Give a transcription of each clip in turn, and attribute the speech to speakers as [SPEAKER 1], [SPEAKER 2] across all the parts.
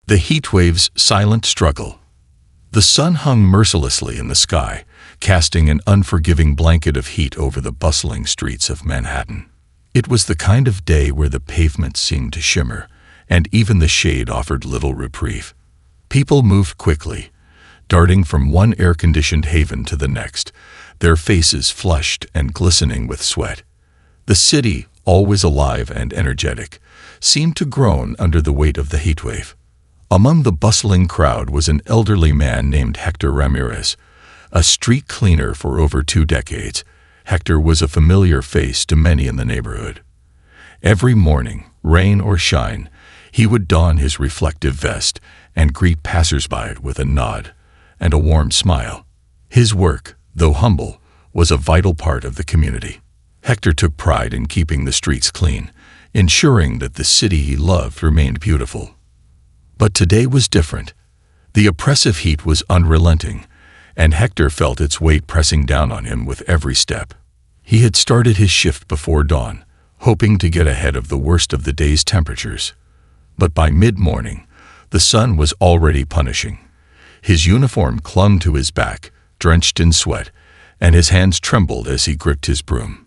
[SPEAKER 1] The heatwave's silent struggle. The sun hung mercilessly in the sky, casting an unforgiving blanket of heat over the bustling streets of Manhattan. It was the kind of day where the pavement seemed to shimmer, and even the shade offered little reprieve. People moved quickly, darting from one air-conditioned haven to the next, their faces flushed and glistening with sweat. The city, always alive and energetic, seemed to groan under the weight of the heatwave. Among the bustling crowd was an elderly man named Hector Ramirez, a street cleaner for over 2 decades. Hector was a familiar face to many in the neighborhood. Every morning, rain or shine, he would don his reflective vest and greet passersby with a nod and a warm smile. His work, though humble, was a vital part of the community. Hector took pride in keeping the streets clean, ensuring that the city he loved remained beautiful. But today was different. The oppressive heat was unrelenting, and Hector felt its weight pressing down on him with every step. He had started his shift before dawn, hoping to get ahead of the worst of the day's temperatures. But by mid-morning, the sun was already punishing. His uniform clung to his back, drenched in sweat, and his hands trembled as he gripped his broom.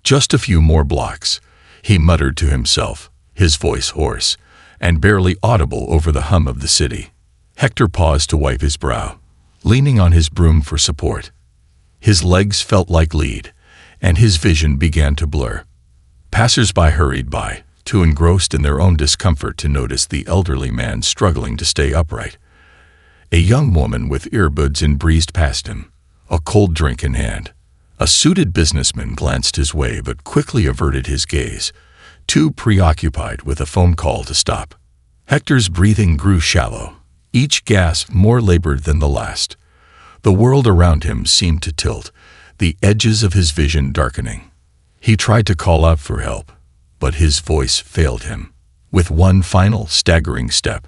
[SPEAKER 1] Just a few more blocks, he muttered to himself, his voice hoarse and barely audible over the hum of the city. Hector paused to wipe his brow, leaning on his broom for support. His legs felt like lead, and his vision began to blur. Passers-by hurried by, too engrossed in their own discomfort to notice the elderly man struggling to stay upright. A young woman with earbuds in breezed past him, a cold drink in hand. A suited businessman glanced his way but quickly averted his gaze, too preoccupied with a phone call to stop. Hector's breathing grew shallow, each gasp more labored than the last. The world around him seemed to tilt, the edges of his vision darkening. He tried to call out for help, but his voice failed him. With one final, staggering step,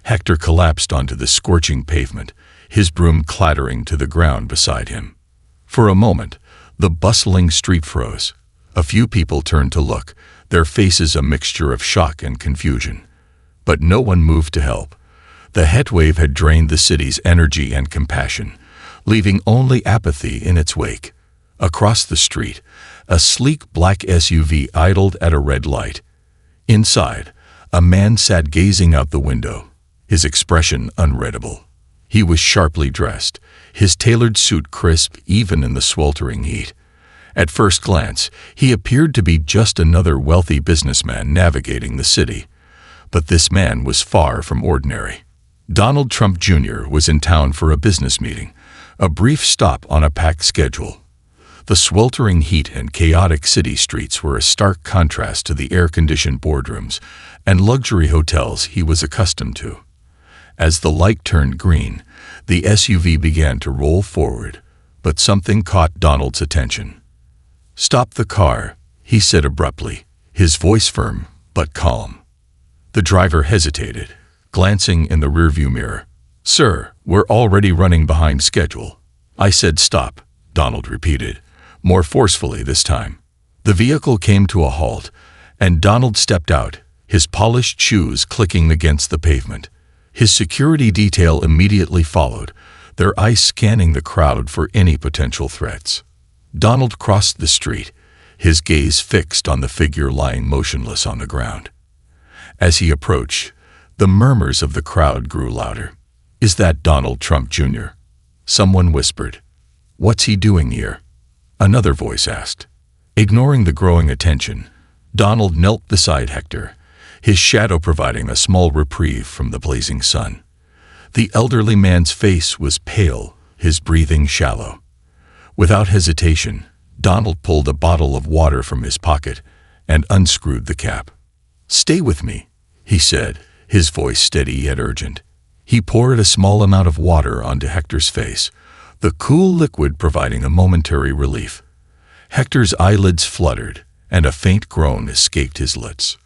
[SPEAKER 1] Hector collapsed onto the scorching pavement, his broom clattering to the ground beside him. For a moment, the bustling street froze. A few people turned to look, their faces a mixture of shock and confusion. But no one moved to help. The heatwave had drained the city's energy and compassion, leaving only apathy in its wake. Across the street, a sleek black SUV idled at a red light. Inside, a man sat gazing out the window, his expression unreadable. He was sharply dressed, his tailored suit crisp even in the sweltering heat. At first glance, he appeared to be just another wealthy businessman navigating the city. But this man was far from ordinary. Donald Trump Jr. was in town for a business meeting, a brief stop on a packed schedule. The sweltering heat and chaotic city streets were a stark contrast to the air-conditioned boardrooms and luxury hotels he was accustomed to. As the light turned green, the SUV began to roll forward, but something caught Donald's attention. "Stop the car," he said abruptly, his voice firm but calm. The driver hesitated, glancing in the rearview mirror. "Sir, we're already running behind schedule." "I said stop," Donald repeated, more forcefully this time. The vehicle came to a halt, and Donald stepped out, his polished shoes clicking against the pavement. His security detail immediately followed, their eyes scanning the crowd for any potential threats. Donald crossed the street, his gaze fixed on the figure lying motionless on the ground. As he approached, the murmurs of the crowd grew louder. "Is that Donald Trump Jr.?" someone whispered. "What's he doing here?" another voice asked. Ignoring the growing attention, Donald knelt beside Hector, his shadow providing a small reprieve from the blazing sun. The elderly man's face was pale, his breathing shallow. Without hesitation, Donald pulled a bottle of water from his pocket and unscrewed the cap. "Stay with me," he said, his voice steady yet urgent. He poured a small amount of water onto Hector's face, the cool liquid providing a momentary relief. Hector's eyelids fluttered, and a faint groan escaped his lips.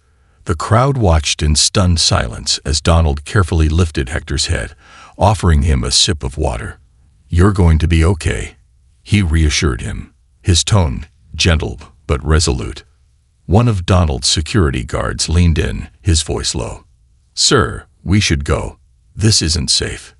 [SPEAKER 1] The crowd watched in stunned silence as Donald carefully lifted Hector's head, offering him a sip of water. "You're going to be okay," he reassured him, his tone gentle but resolute. One of Donald's security guards leaned in, his voice low. "Sir, We should go. This isn't safe.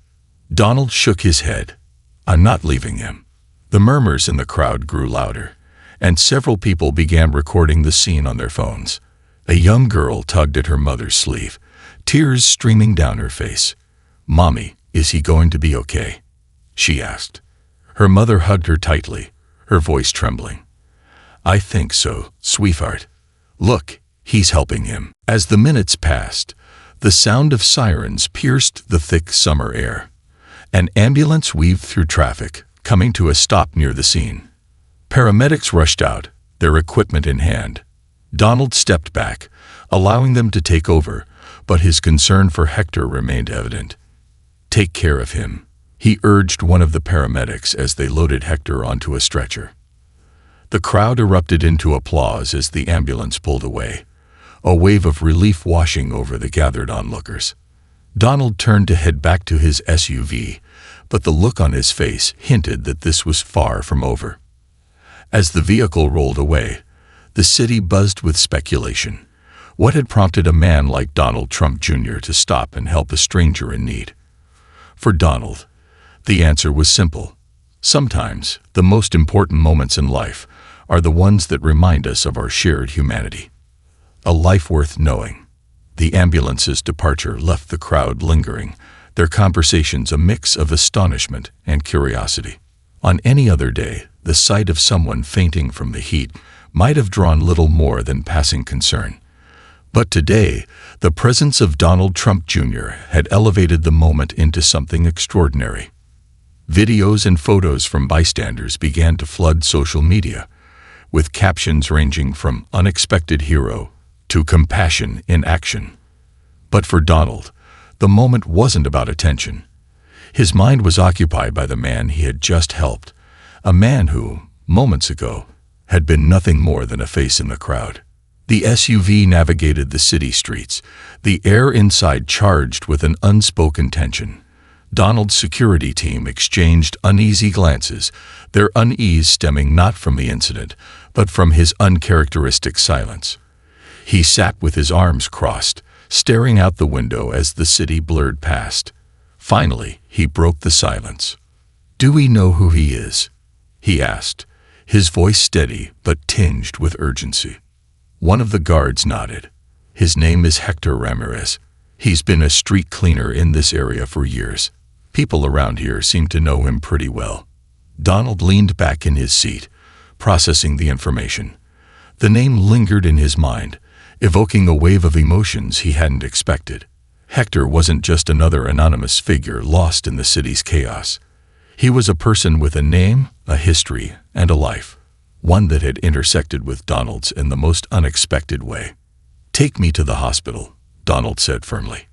[SPEAKER 1] Donald shook his head. I'm not leaving him. The murmurs in the crowd grew louder, and several people began recording the scene on their phones. A young girl tugged at her mother's sleeve, tears streaming down her face. "Mommy, is he going to be okay?" she asked. Her mother hugged her tightly, her voice trembling. "I think so, sweetheart. Look, he's helping him." As the minutes passed, the sound of sirens pierced the thick summer air. An ambulance weaved through traffic, coming to a stop near the scene. Paramedics rushed out, their equipment in hand. Donald stepped back, allowing them to take over, but his concern for Hector remained evident. "Take care of him," he urged one of the paramedics as they loaded Hector onto a stretcher. The crowd erupted into applause as the ambulance pulled away, a wave of relief washing over the gathered onlookers. Donald turned to head back to his SUV, but the look on his face hinted that this was far from over. As the vehicle rolled away, the city buzzed with speculation. What had prompted a man like Donald Trump Jr. to stop and help a stranger in need? For Donald, the answer was simple. Sometimes, the most important moments in life are the ones that remind us of our shared humanity. A life worth knowing. The ambulance's departure left the crowd lingering, their conversations a mix of astonishment and curiosity. On any other day, the sight of someone fainting from the heat might have drawn little more than passing concern. But today, the presence of Donald Trump Jr. had elevated the moment into something extraordinary. Videos and photos from bystanders began to flood social media, with captions ranging from "unexpected hero" to "compassion in action." But for Donald, the moment wasn't about attention. His mind was occupied by the man he had just helped, a man who, moments ago, had been nothing more than a face in the crowd. The SUV navigated the city streets, the air inside charged with an unspoken tension. Donald's security team exchanged uneasy glances, their unease stemming not from the incident, but from his uncharacteristic silence. He sat with his arms crossed, staring out the window as the city blurred past. Finally, he broke the silence. "Do we know who he is?" he asked, his voice steady but tinged with urgency. One of the guards nodded. "His name is Hector Ramirez. He's been a street cleaner in this area for years. People around here seem to know him pretty well." Donald leaned back in his seat, processing the information. The name lingered in his mind, evoking a wave of emotions he hadn't expected. Hector wasn't just another anonymous figure lost in the city's chaos. He was a person with a name, a history, and a life, one that had intersected with Donald's in the most unexpected way. "Take me to the hospital," Donald said firmly.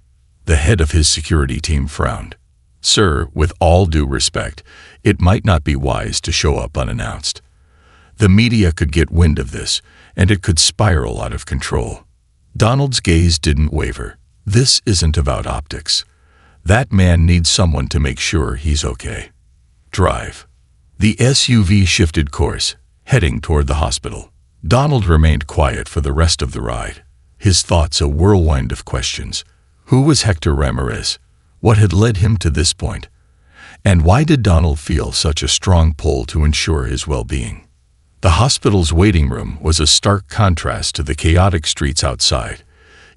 [SPEAKER 1] The head of his security team frowned. "Sir, with all due respect, it might not be wise to show up unannounced. The media could get wind of this, and it could spiral out of control." Donald's gaze didn't waver. "This isn't about optics. That man needs someone to make sure he's okay. Drive." The SUV shifted course, heading toward the hospital. Donald remained quiet for the rest of the ride, his thoughts a whirlwind of questions. Who was Hector Ramirez? What had led him to this point? And why did Donald feel such a strong pull to ensure his well-being? The hospital's waiting room was a stark contrast to the chaotic streets outside.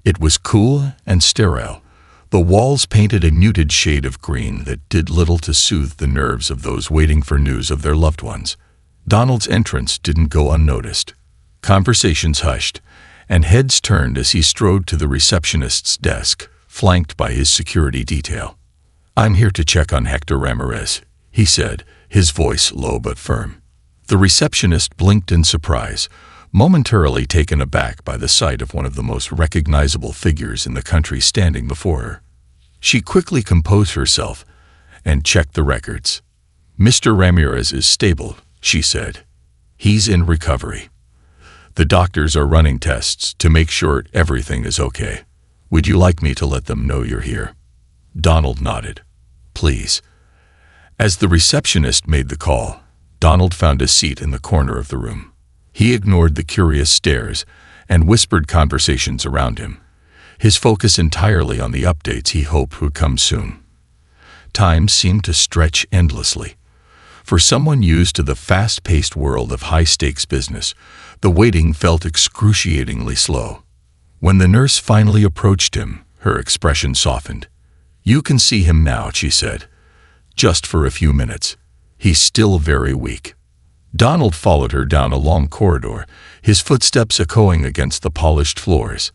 [SPEAKER 1] It was cool and sterile, the walls painted a muted shade of green that did little to soothe the nerves of those waiting for news of their loved ones. Donald's entrance didn't go unnoticed. Conversations hushed, and heads turned as he strode to the receptionist's desk, flanked by his security detail. "I'm here to check on Hector Ramirez," he said, his voice low but firm. The receptionist blinked in surprise, momentarily taken aback by the sight of one of the most recognizable figures in the country standing before her. She quickly composed herself and checked the records. "Mr. Ramirez is stable," she said. "He's in recovery. The doctors are running tests to make sure everything is okay. Would you like me to let them know you're here?" Donald nodded. "Please." As the receptionist made the call, Donald found a seat in the corner of the room. He ignored the curious stares and whispered conversations around him, his focus entirely on the updates he hoped would come soon. Time seemed to stretch endlessly. For someone used to the fast-paced world of high-stakes business, the waiting felt excruciatingly slow. When the nurse finally approached him, her expression softened. "You can see him now," she said. "Just for a few minutes. He's still very weak." Donald followed her down a long corridor, his footsteps echoing against the polished floors.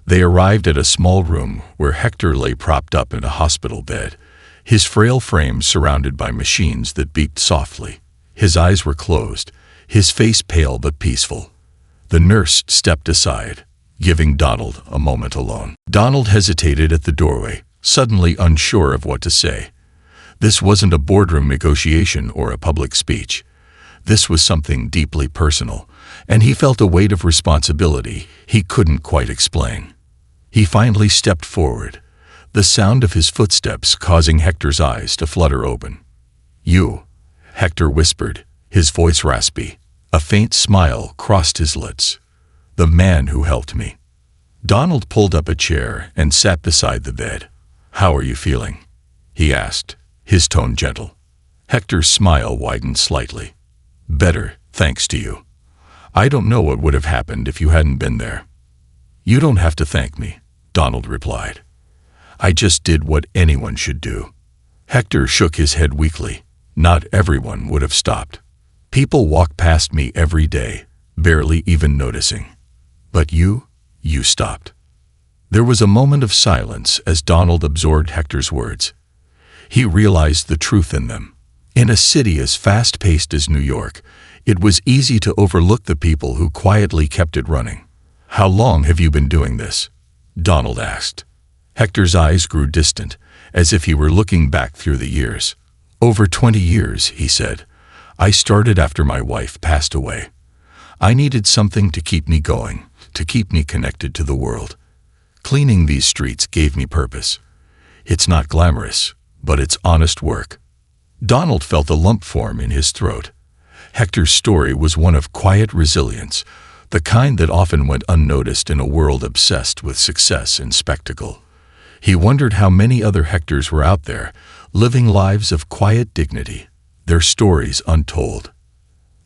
[SPEAKER 1] They arrived at a small room where Hector lay propped up in a hospital bed, his frail frame surrounded by machines that beeped softly. His eyes were closed, his face pale but peaceful. The nurse stepped aside, giving Donald a moment alone. Donald hesitated at the doorway, suddenly unsure of what to say. This wasn't a boardroom negotiation or a public speech. This was something deeply personal, and he felt a weight of responsibility he couldn't quite explain. He finally stepped forward, the sound of his footsteps causing Hector's eyes to flutter open. "You," Hector whispered, his voice raspy. A faint smile crossed his lips. "The man who helped me." Donald pulled up a chair and sat beside the bed. "How are you feeling?" he asked, his tone gentle. Hector's smile widened slightly. "Better, thanks to you. I don't know what would have happened if you hadn't been there." "You don't have to thank me," Donald replied. "I just did what anyone should do." Hector shook his head weakly. "Not everyone would have stopped. People walk past me every day, barely even noticing. But you stopped." There was a moment of silence as Donald absorbed Hector's words. He realized the truth in them. In a city as fast-paced as New York, it was easy to overlook the people who quietly kept it running. "How long have you been doing this?" Donald asked. Hector's eyes grew distant, as if he were looking back through the years. "Over 20 years, he said. "I started after my wife passed away. I needed something to keep me going, to keep me connected to the world. Cleaning these streets gave me purpose. It's not glamorous, but it's honest work." Donald felt a lump form in his throat. Hector's story was one of quiet resilience, the kind that often went unnoticed in a world obsessed with success and spectacle. He wondered how many other Hectors were out there, living lives of quiet dignity, their stories untold.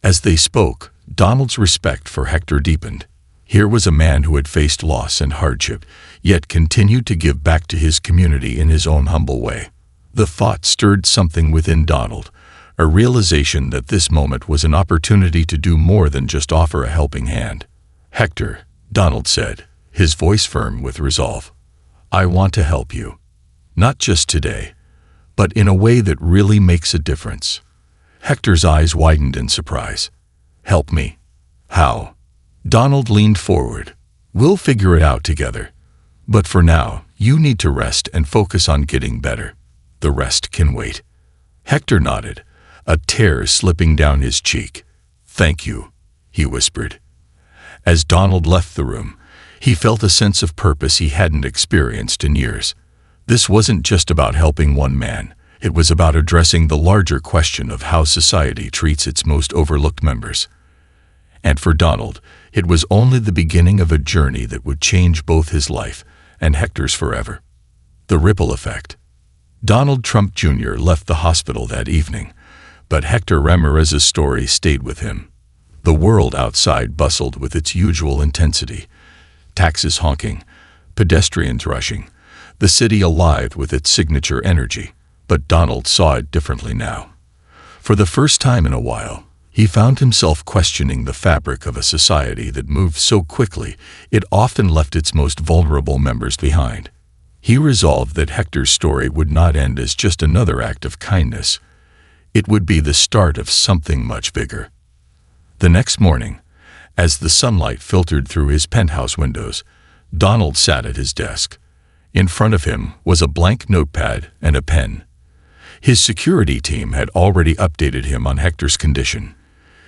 [SPEAKER 1] As they spoke, Donald's respect for Hector deepened. Here was a man who had faced loss and hardship, yet continued to give back to his community in his own humble way. The thought stirred something within Donald, a realization that this moment was an opportunity to do more than just offer a helping hand. "Hector," Donald said, his voice firm with resolve, "I want to help you. Not just today, but in a way that really makes a difference." Hector's eyes widened in surprise. "Help me? How?" Donald leaned forward. "We'll figure it out together. But for now, you need to rest and focus on getting better. The rest can wait." Hector nodded, a tear slipping down his cheek. "Thank you," he whispered. As Donald left the room, he felt a sense of purpose he hadn't experienced in years. This wasn't just about helping one man. It was about addressing the larger question of how society treats its most overlooked members. And for Donald, it was only the beginning of a journey that would change both his life and Hector's forever. The ripple effect. Donald Trump Jr. left the hospital that evening, but Hector Ramirez's story stayed with him. The world outside bustled with its usual intensity. Taxis honking, pedestrians rushing, the city alive with its signature energy. But Donald saw it differently now. For the first time in a while, he found himself questioning the fabric of a society that moved so quickly it often left its most vulnerable members behind. He resolved that Hector's story would not end as just another act of kindness. It would be the start of something much bigger. The next morning, as the sunlight filtered through his penthouse windows, Donald sat at his desk. In front of him was a blank notepad and a pen. His security team had already updated him on Hector's condition.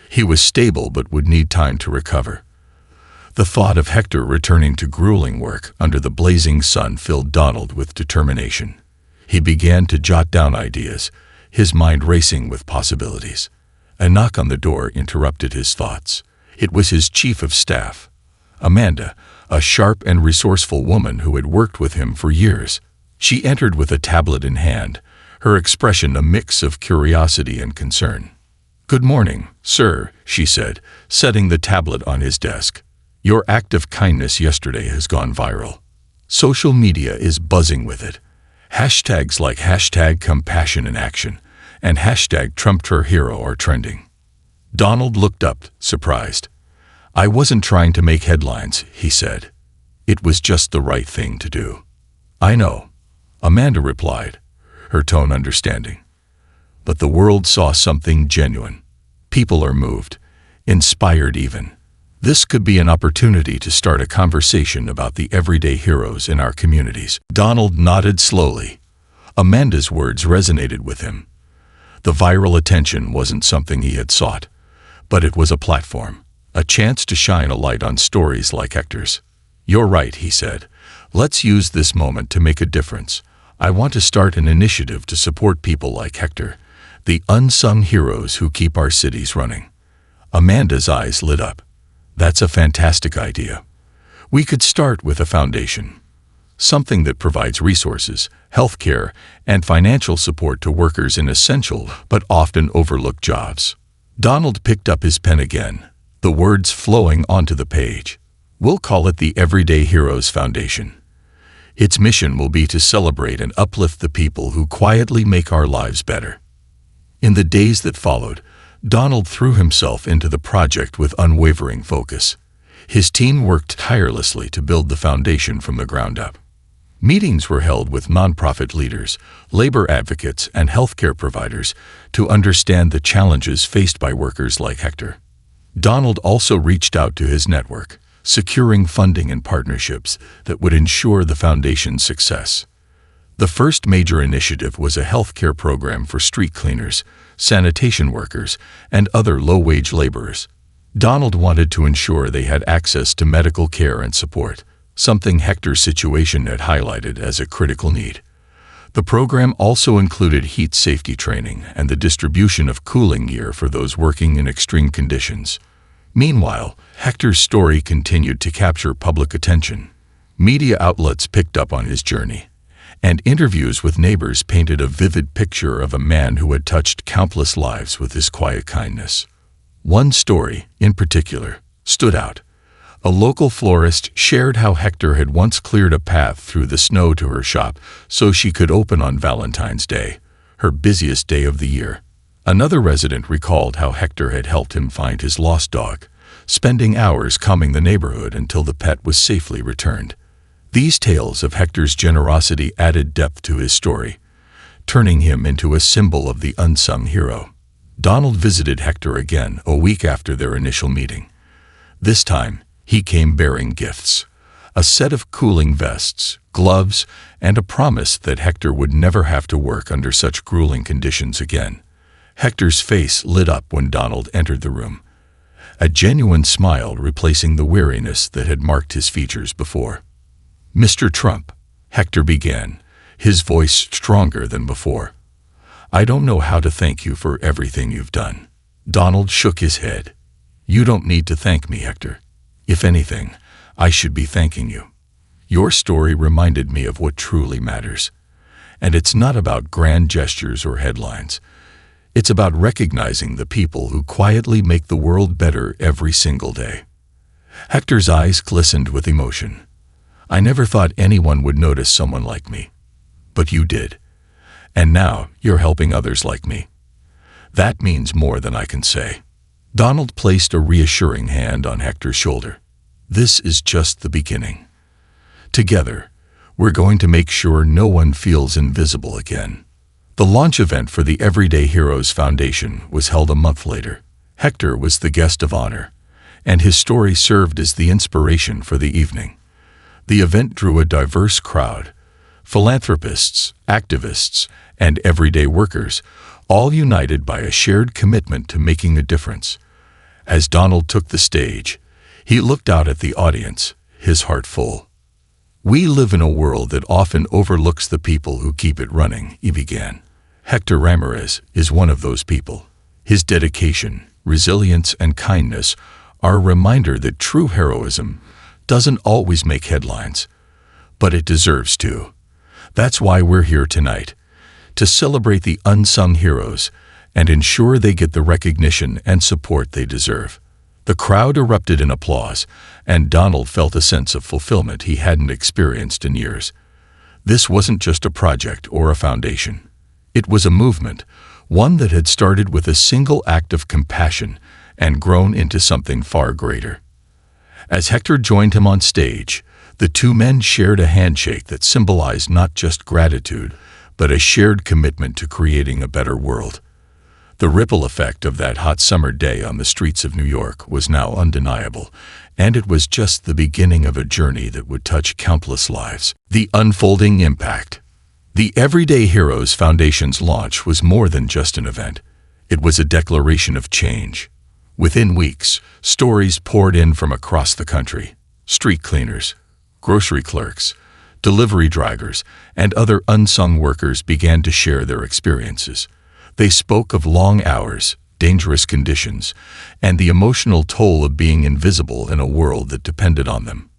[SPEAKER 1] He was stable but would need time to recover. The thought of Hector returning to grueling work under the blazing sun filled Donald with determination. He began to jot down ideas, his mind racing with possibilities. A knock on the door interrupted his thoughts. It was his chief of staff. Amanda, a sharp and resourceful woman who had worked with him for years. She entered with a tablet in hand, her expression a mix of curiosity and concern. "Good morning, sir," she said, setting the tablet on his desk. "Your act of kindness yesterday has gone viral. Social media is buzzing with it. Hashtags like #CompassionInAction and #TrumpTerHero are trending." Donald looked up, surprised. "I wasn't trying to make headlines," he said. "It was just the right thing to do." "I know," Amanda replied, her tone understanding. "But the world saw something genuine. People are moved, inspired even. This could be an opportunity to start a conversation about the everyday heroes in our communities." Donald nodded slowly. Amanda's words resonated with him. The viral attention wasn't something he had sought, but it was a platform, a chance to shine a light on stories like Hector's. "You're right," he said. "Let's use this moment to make a difference. I want to start an initiative to support people like Hector, the unsung heroes who keep our cities running." Amanda's eyes lit up. "That's a fantastic idea. We could start with a foundation. Something that provides resources, healthcare, and financial support to workers in essential but often overlooked jobs." Donald picked up his pen again, the words flowing onto the page. "We'll call it the Everyday Heroes Foundation. Its mission will be to celebrate and uplift the people who quietly make our lives better." In the days that followed, Donald threw himself into the project with unwavering focus. His team worked tirelessly to build the foundation from the ground up. Meetings were held with nonprofit leaders, labor advocates, and healthcare providers to understand the challenges faced by workers like Hector. Donald also reached out to his network, securing funding and partnerships that would ensure the foundation's success. The first major initiative was a healthcare program for street cleaners, sanitation workers, and other low-wage laborers. Donald wanted to ensure they had access to medical care and support, something Hector's situation had highlighted as a critical need. The program also included heat safety training and the distribution of cooling gear for those working in extreme conditions. Meanwhile, Hector's story continued to capture public attention. Media outlets picked up on his journey, and interviews with neighbors painted a vivid picture of a man who had touched countless lives with his quiet kindness. One story, in particular, stood out. A local florist shared how Hector had once cleared a path through the snow to her shop so she could open on Valentine's Day, her busiest day of the year. Another resident recalled how Hector had helped him find his lost dog, spending hours combing the neighborhood until the pet was safely returned. These tales of Hector's generosity added depth to his story, turning him into a symbol of the unsung hero. Donald visited Hector again a week after their initial meeting. This time, he came bearing gifts: a set of cooling vests, gloves, and a promise that Hector would never have to work under such grueling conditions again. Hector's face lit up when Donald entered the room, a genuine smile replacing the weariness that had marked his features before. "Mr. Trump," Hector began, his voice stronger than before, "I don't know how to thank you for everything you've done." Donald shook his head. "You don't need to thank me, Hector. If anything, I should be thanking you. Your story reminded me of what truly matters. And it's not about grand gestures or headlines. It's about recognizing the people who quietly make the world better every single day." Hector's eyes glistened with emotion. "I never thought anyone would notice someone like me. But you did. And now you're helping others like me. That means more than I can say." Donald placed a reassuring hand on Hector's shoulder. "This is just the beginning. Together, we're going to make sure no one feels invisible again." The launch event for the Everyday Heroes Foundation was held a month later. Hector was the guest of honor, and his story served as the inspiration for the evening. The event drew a diverse crowd: philanthropists, activists, and everyday workers, all united by a shared commitment to making a difference. As Donald took the stage, he looked out at the audience, his heart full. "We live in a world that often overlooks the people who keep it running," he began. "Hector Ramirez is one of those people. His dedication, resilience, and kindness are a reminder that true heroism doesn't always make headlines, but it deserves to. That's why we're here tonight, to celebrate the unsung heroes and ensure they get the recognition and support they deserve. The crowd erupted in applause, and Donald felt a sense of fulfillment he hadn't experienced in years. This wasn't just a project or a foundation. It was a movement, one that had started with a single act of compassion and grown into something far greater. As Hector joined him on stage, the two men shared a handshake that symbolized not just gratitude, but a shared commitment to creating a better world. The ripple effect of that hot summer day on the streets of New York was now undeniable, and it was just the beginning of a journey that would touch countless lives. The unfolding impact. The Everyday Heroes Foundation's launch was more than just an event. It was a declaration of change. Within weeks, stories poured in from across the country. Street cleaners, grocery clerks, delivery drivers, and other unsung workers began to share their experiences. They spoke of long hours, dangerous conditions, and the emotional toll of being invisible in a world that depended on them.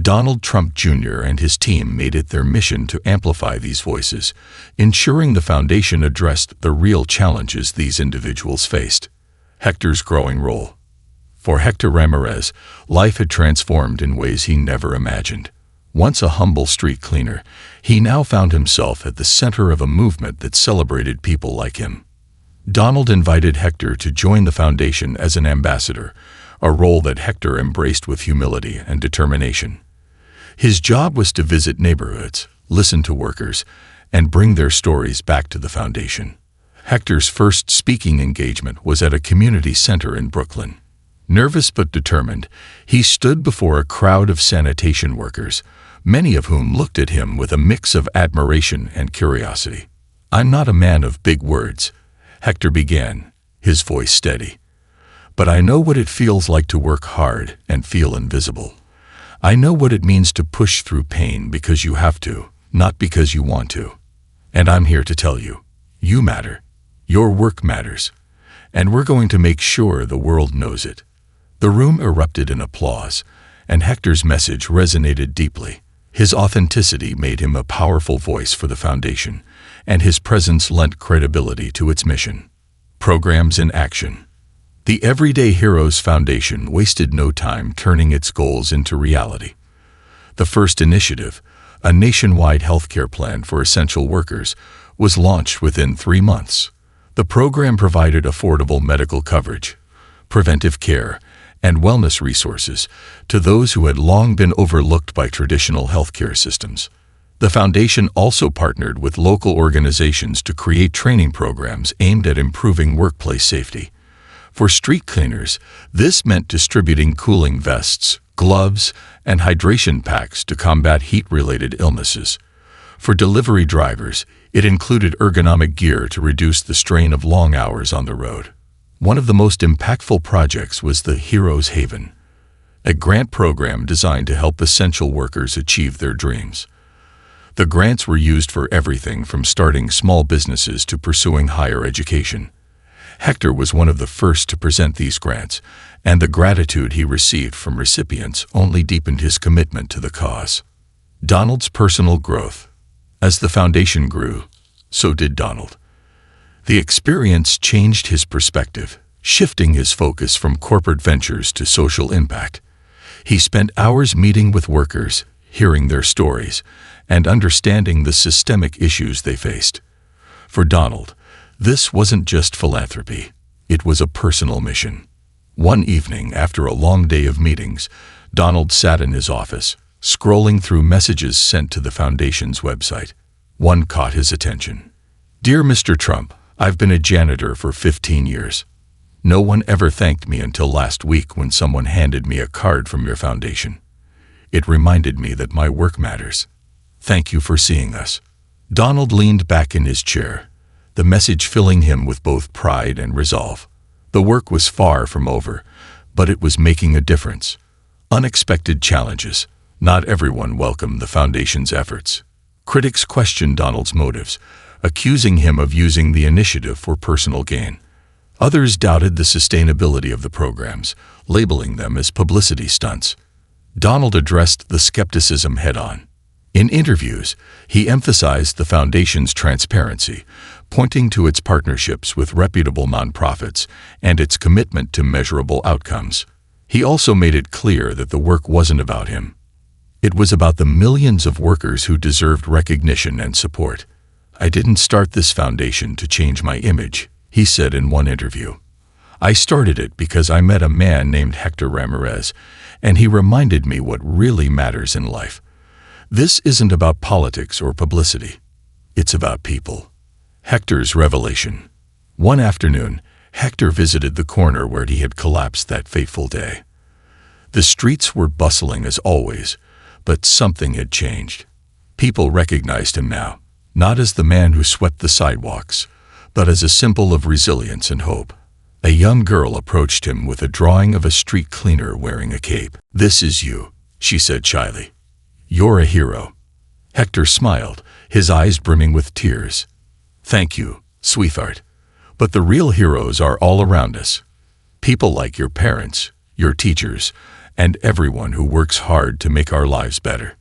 [SPEAKER 1] Donald Trump Jr. and his team made it their mission to amplify these voices, ensuring the foundation addressed the real challenges these individuals faced. Hector's growing role. For Hector Ramirez, life had transformed in ways he never imagined. Once a humble street cleaner, he now found himself at the center of a movement that celebrated people like him. Donald invited Hector to join the foundation as an ambassador, a role that Hector embraced with humility and determination. His job was to visit neighborhoods, listen to workers, and bring their stories back to the foundation. Hector's first speaking engagement was at a community center in Brooklyn. Nervous but determined, he stood before a crowd of sanitation workers, many of whom looked at him with a mix of admiration and curiosity. "I'm not a man of big words," Hector began, his voice steady. "But I know what it feels like to work hard and feel invisible. I know what it means to push through pain because you have to, not because you want to. And I'm here to tell you, you matter. Your work matters. And we're going to make sure the world knows it." The room erupted in applause, and Hector's message resonated deeply. His authenticity made him a powerful voice for the foundation, and his presence lent credibility to its mission. Programs in action. The Everyday Heroes Foundation wasted no time turning its goals into reality. The first initiative, a nationwide healthcare plan for essential workers, was launched within 3 months. The program provided affordable medical coverage, preventive care, and wellness resources to those who had long been overlooked by traditional healthcare systems. The foundation also partnered with local organizations to create training programs aimed at improving workplace safety. For street cleaners, this meant distributing cooling vests, gloves, and hydration packs to combat heat-related illnesses. For delivery drivers, it included ergonomic gear to reduce the strain of long hours on the road. One of the most impactful projects was the Heroes Haven, a grant program designed to help essential workers achieve their dreams. The grants were used for everything from starting small businesses to pursuing higher education. Hector was one of the first to present these grants, and the gratitude he received from recipients only deepened his commitment to the cause. Donald's personal growth. As the foundation grew, so did Donald. The experience changed his perspective, shifting his focus from corporate ventures to social impact. He spent hours meeting with workers, hearing their stories, and understanding the systemic issues they faced. For Donald, this wasn't just philanthropy, it was a personal mission. One evening, after a long day of meetings, Donald sat in his office, scrolling through messages sent to the foundation's website. One caught his attention. "Dear Mr. Trump, I've been a janitor for 15 years. No one ever thanked me until last week when someone handed me a card from your foundation. It reminded me that my work matters. Thank you for seeing us." Donald leaned back in his chair, the message filling him with both pride and resolve. The work was far from over, but it was making a difference. Unexpected challenges. Not everyone welcomed the foundation's efforts. Critics questioned Donald's motives, accusing him of using the initiative for personal gain. Others doubted the sustainability of the programs, labeling them as publicity stunts. Donald addressed the skepticism head-on. In interviews, he emphasized the foundation's transparency, pointing to its partnerships with reputable nonprofits and its commitment to measurable outcomes. He also made it clear that the work wasn't about him. It was about the millions of workers who deserved recognition and support. "I didn't start this foundation to change my image," he said in one interview. "I started it because I met a man named Hector Ramirez, and he reminded me what really matters in life. This isn't about politics or publicity. It's about people." Hector's revelation. One afternoon, Hector visited the corner where he had collapsed that fateful day. The streets were bustling as always, but something had changed. People recognized him now, not as the man who swept the sidewalks, but as a symbol of resilience and hope. A young girl approached him with a drawing of a street cleaner wearing a cape. "This is you," she said shyly. "You're a hero." Hector smiled, his eyes brimming with tears. "Thank you, sweetheart. But the real heroes are all around us. People like your parents, your teachers, and everyone who works hard to make our lives better."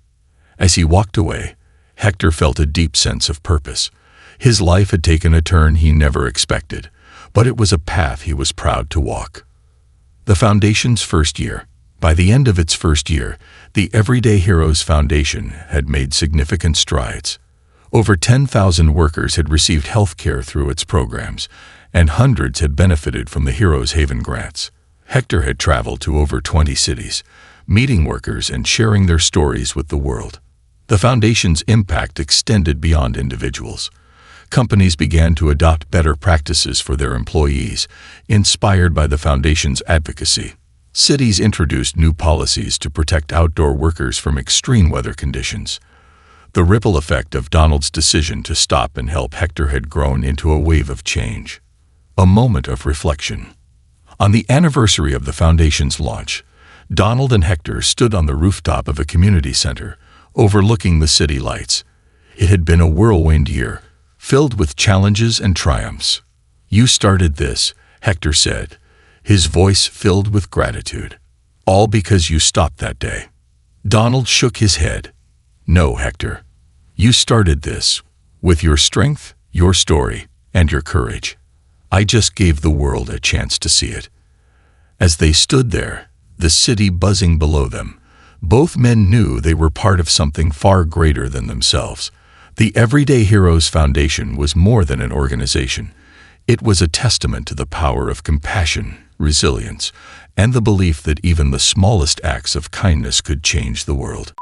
[SPEAKER 1] As he walked away, Hector felt a deep sense of purpose. His life had taken a turn he never expected, but it was a path he was proud to walk. The Foundation's first year. By the end of its first year, the Everyday Heroes Foundation had made significant strides. Over 10,000 workers had received health care through its programs, and hundreds had benefited from the Heroes Haven grants. Hector had traveled to over 20 cities, meeting workers and sharing their stories with the world. The Foundation's impact extended beyond individuals. Companies began to adopt better practices for their employees, inspired by the Foundation's advocacy. Cities introduced new policies to protect outdoor workers from extreme weather conditions. The ripple effect of Donald's decision to stop and help Hector had grown into a wave of change. A moment of reflection. On the anniversary of the Foundation's launch, Donald and Hector stood on the rooftop of a community center, overlooking the city lights. It had been a whirlwind year, filled with challenges and triumphs. "You started this," Hector said, his voice filled with gratitude. "All because you stopped that day." Donald shook his head. "No, Hector. You started this with your strength, your story, and your courage. I just gave the world a chance to see it." As they stood there, the city buzzing below them, both men knew they were part of something far greater than themselves. The Everyday Heroes Foundation was more than an organization. It was a testament to the power of compassion, resilience, and the belief that even the smallest acts of kindness could change the world.